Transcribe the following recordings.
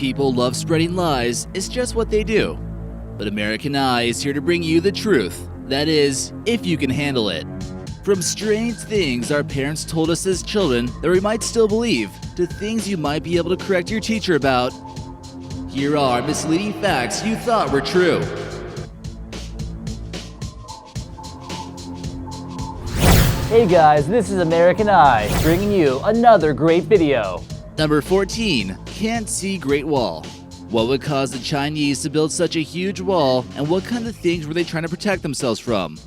People love spreading lies, it's just what they do. But American Eye is here to bring you the truth. That is, if you can handle it. From strange things our parents told us as children that we might still believe, to things you might be able to correct your teacher about, here are misleading facts you thought were true. Hey guys, this is American Eye, bringing you another great video. Number 14. Can't see Great Wall. What would cause the Chinese to build such a huge wall, and what kind of things were they trying to protect themselves from?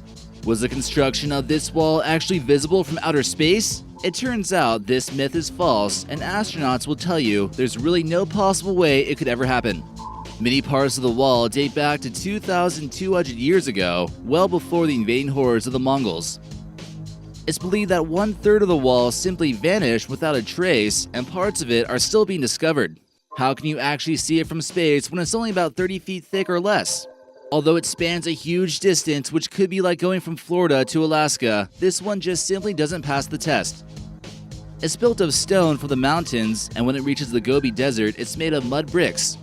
Was the construction of this wall actually visible from outer space? It turns out this myth is false, and astronauts will tell you there's really no possible way it could ever happen. Many parts of the wall date back to 2,200 years ago, well before the invading hordes of the Mongols. It's believed that 1/3 of the wall simply vanished without a trace, and parts of it are still being discovered. How can you actually see it from space when it's only about 30 feet thick or less? Although it spans a huge distance, which could be like going from Florida to Alaska, this one just simply doesn't pass the test. It's built of stone from the mountains, and when it reaches the Gobi Desert, it's made of mud bricks.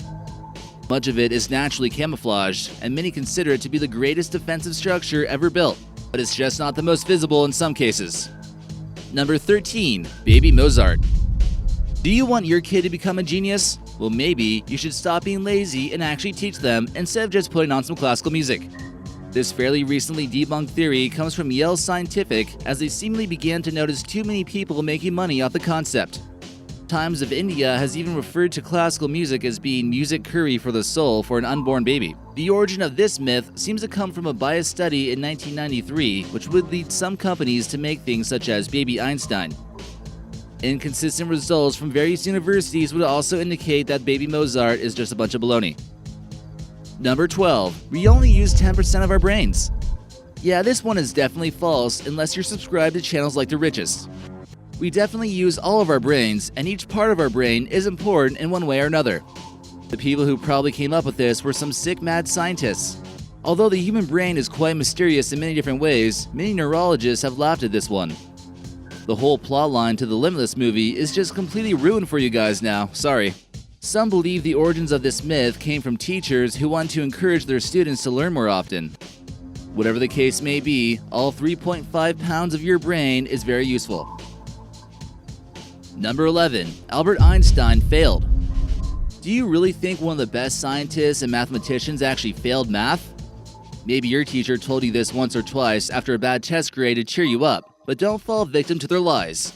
Much of it is naturally camouflaged, and many consider it to be the greatest defensive structure ever built, but it's just not the most visible in some cases. Number 13. Baby Mozart. Do you want your kid to become a genius? Well, maybe you should stop being lazy and actually teach them instead of just putting on some classical music. This fairly recently debunked theory comes from Yale Scientific, as they seemingly began to notice too many people making money off the concept. Times of India has even referred to classical music as being music curry for the soul for an unborn baby. The origin of this myth seems to come from a biased study in 1993, which would lead some companies to make things such as Baby Einstein. Inconsistent results from various universities would also indicate that Baby Mozart is just a bunch of baloney. Number 12. We only use 10% of our brains. Yeah, this one is definitely false unless you're subscribed to channels like The Richest. We definitely use all of our brains, and each part of our brain is important in one way or another. The people who probably came up with this were some sick mad scientists. Although the human brain is quite mysterious in many different ways, many neurologists have laughed at this one. The whole plotline to the Limitless movie is just completely ruined for you guys now, sorry. Some believe the origins of this myth came from teachers who want to encourage their students to learn more often. Whatever the case may be, all 3.5 pounds of your brain is very useful. Number 11. Albert Einstein failed. Do you really think one of the best scientists and mathematicians actually failed math? Maybe your teacher told you this once or twice after a bad test grade to cheer you up, but don't fall victim to their lies.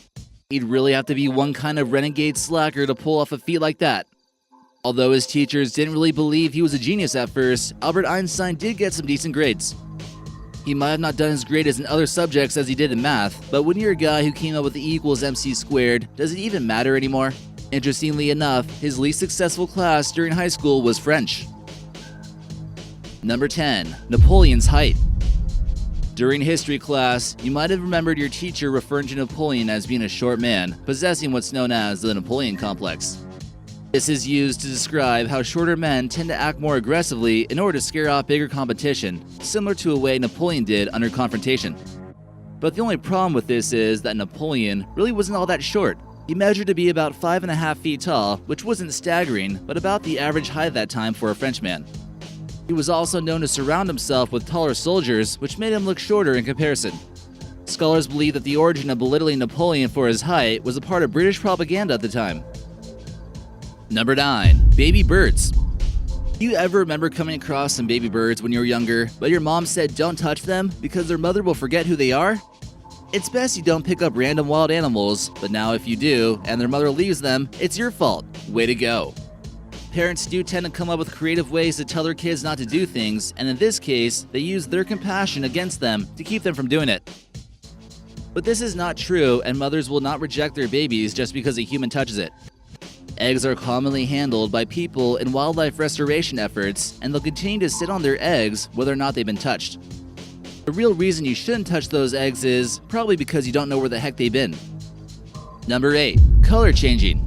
You'd really have to be one kind of renegade slacker to pull off a feat like that. Although his teachers didn't really believe he was a genius at first, Albert Einstein did get some decent grades. He might have not done as great as in other subjects as he did in math, but when you're a guy who came up with E = MC squared, does it even matter anymore? Interestingly enough, his least successful class during high school was French. Number 10. Napoleon's height. During history class, you might have remembered your teacher referring to Napoleon as being a short man, possessing what's known as the Napoleon complex. This is used to describe how shorter men tend to act more aggressively in order to scare off bigger competition, similar to a way Napoleon did under confrontation. But the only problem with this is that Napoleon really wasn't all that short. He measured to be about 5.5 feet tall, which wasn't staggering, but about the average height at that time for a Frenchman. He was also known to surround himself with taller soldiers, which made him look shorter in comparison. Scholars believe that the origin of belittling Napoleon for his height was a part of British propaganda at the time. Number 9. Baby birds. Do you ever remember coming across some baby birds when you were younger, but your mom said don't touch them because their mother will forget who they are? It's best you don't pick up random wild animals, but now if you do, and their mother leaves them, it's your fault. Way to go. Parents do tend to come up with creative ways to tell their kids not to do things, and in this case, they use their compassion against them to keep them from doing it. But this is not true, and mothers will not reject their babies just because a human touches it. Eggs are commonly handled by people in wildlife restoration efforts, and they'll continue to sit on their eggs whether or not they've been touched. The real reason you shouldn't touch those eggs is probably because you don't know where the heck they've been. Number 8. Color changing.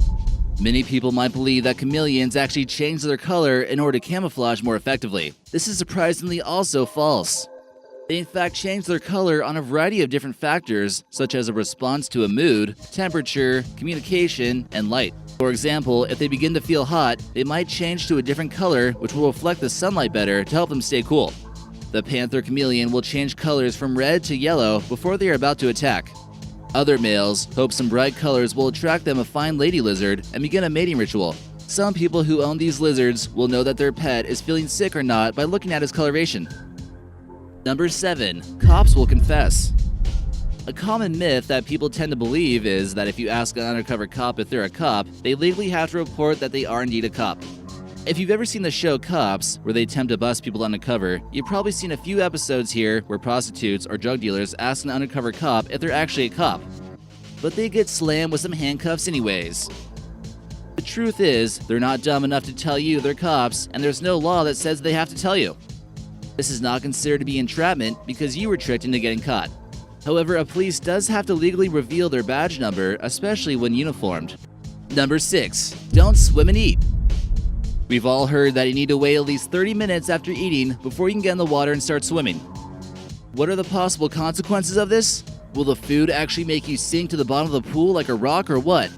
Many people might believe that chameleons actually change their color in order to camouflage more effectively. This is surprisingly also false. They in fact change their color on a variety of different factors, such as a response to a mood, temperature, communication, and light. For example, if they begin to feel hot, they might change to a different color which will reflect the sunlight better to help them stay cool. The panther chameleon will change colors from red to yellow before they are about to attack. Other males hope some bright colors will attract them a fine lady lizard and begin a mating ritual. Some people who own these lizards will know that their pet is feeling sick or not by looking at its coloration. Number 7. Cops will confess. A common myth that people tend to believe is that if you ask an undercover cop if they're a cop, they legally have to report that they are indeed a cop. If you've ever seen the show Cops, where they attempt to bust people undercover, you've probably seen a few episodes here where prostitutes or drug dealers ask an undercover cop if they're actually a cop. But they get slammed with some handcuffs anyways. The truth is, they're not dumb enough to tell you they're cops, and there's no law that says they have to tell you. This is not considered to be entrapment because you were tricked into getting caught. However, a police does have to legally reveal their badge number, especially when uniformed. Number 6. Don't swim and eat. We've all heard that you need to wait at least 30 minutes after eating before you can get in the water and start swimming. What are the possible consequences of this? Will the food actually make you sink to the bottom of the pool like a rock or what?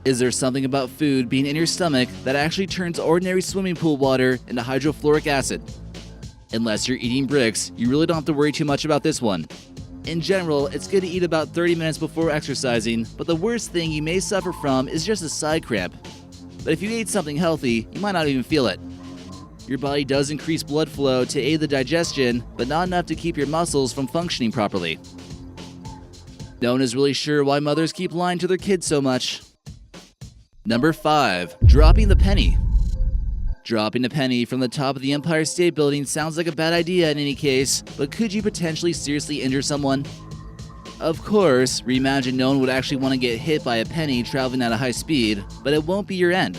Is there something about food being in your stomach that actually turns ordinary swimming pool water into hydrofluoric acid? Unless you're eating bricks, you really don't have to worry too much about this one. In general, it's good to eat about 30 minutes before exercising, but the worst thing you may suffer from is just a side cramp. But if you ate something healthy, you might not even feel it. Your body does increase blood flow to aid the digestion, but not enough to keep your muscles from functioning properly. No one is really sure why mothers keep lying to their kids so much. Number 5. Dropping the penny. Dropping a penny from the top of the Empire State Building sounds like a bad idea in any case, but could you potentially seriously injure someone? Of course, reimagine no one would actually want to get hit by a penny traveling at a high speed, but it won't be your end.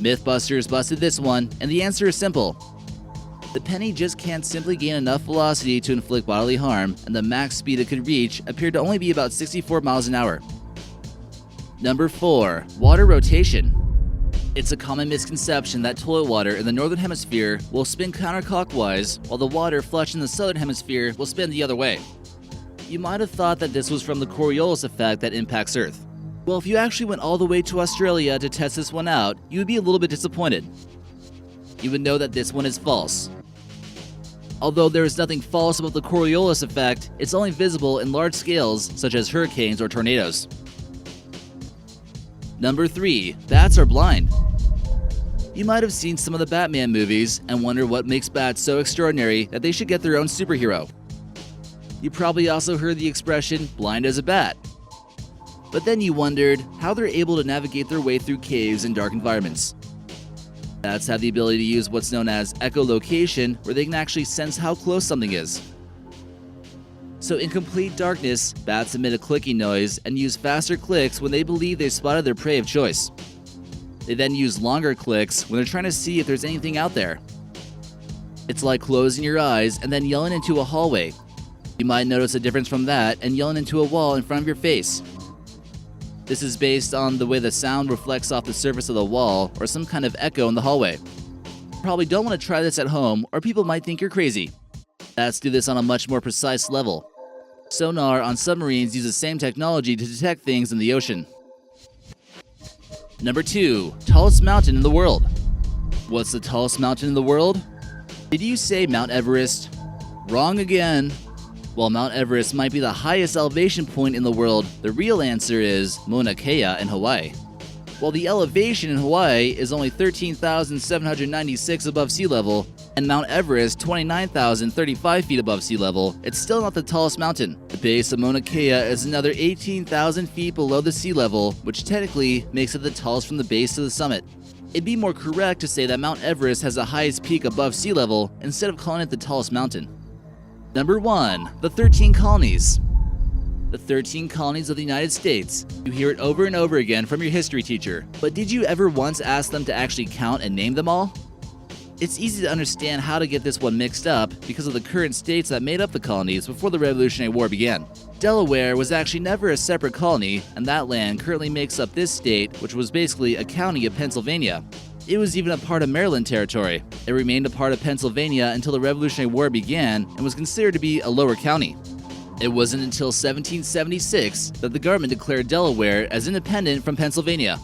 Mythbusters busted this one, and the answer is simple. The penny just can't simply gain enough velocity to inflict bodily harm, and the max speed it could reach appeared to only be about 64 miles an hour. Number 4. Water rotation. It's a common misconception that toilet water in the northern hemisphere will spin counterclockwise, while the water flushed in the southern hemisphere will spin the other way. You might have thought that this was from the coriolis effect that impacts Earth. Well, if you actually went all the way to Australia to test this one out, you would be a little bit disappointed. You would know that this one is false. Although there is nothing false about the coriolis effect, it's only visible in large scales such as hurricanes or tornadoes. Number 3. Bats are blind. You might have seen some of the Batman movies and wonder what makes bats so extraordinary that they should get their own superhero. You probably also heard the expression, blind as a bat. But then you wondered how they're able to navigate their way through caves and dark environments. Bats have the ability to use what's known as echolocation, where they can actually sense how close something is. So in complete darkness, bats emit a clicking noise and use faster clicks when they believe they've spotted their prey of choice. They then use longer clicks when they're trying to see if there's anything out there. It's like closing your eyes and then yelling into a hallway. You might notice a difference from that and yelling into a wall in front of your face. This is based on the way the sound reflects off the surface of the wall or some kind of echo in the hallway. You probably don't want to try this at home or people might think you're crazy. Bats do this on a much more precise level. Sonar on submarines use the same technology to detect things in the ocean. Number 2. Tallest mountain in the world. What's the tallest mountain in the world? Did you say Mount Everest? Wrong again. While Mount Everest might be the highest elevation point in the world, the real answer is Mauna Kea in Hawaii. While the elevation in Hawaii is only 13,796 above sea level, and Mount Everest 29,035 feet above sea level, it's still not the tallest mountain. The base of Mauna Kea is another 18,000 feet below the sea level, which technically makes it the tallest from the base to the summit. It'd be more correct to say that Mount Everest has the highest peak above sea level instead of calling it the tallest mountain. Number 1. The 13 colonies. The 13 colonies of the United States. You hear it over and over again from your history teacher, but did you ever once ask them to actually count and name them all? It's easy to understand how to get this one mixed up because of the current states that made up the colonies before the Revolutionary War began. Delaware was actually never a separate colony, and that land currently makes up this state, which was basically a county of Pennsylvania. It was even a part of Maryland territory. It remained a part of Pennsylvania until the Revolutionary War began and was considered to be a lower county. It wasn't until 1776 that the government declared Delaware as independent from Pennsylvania.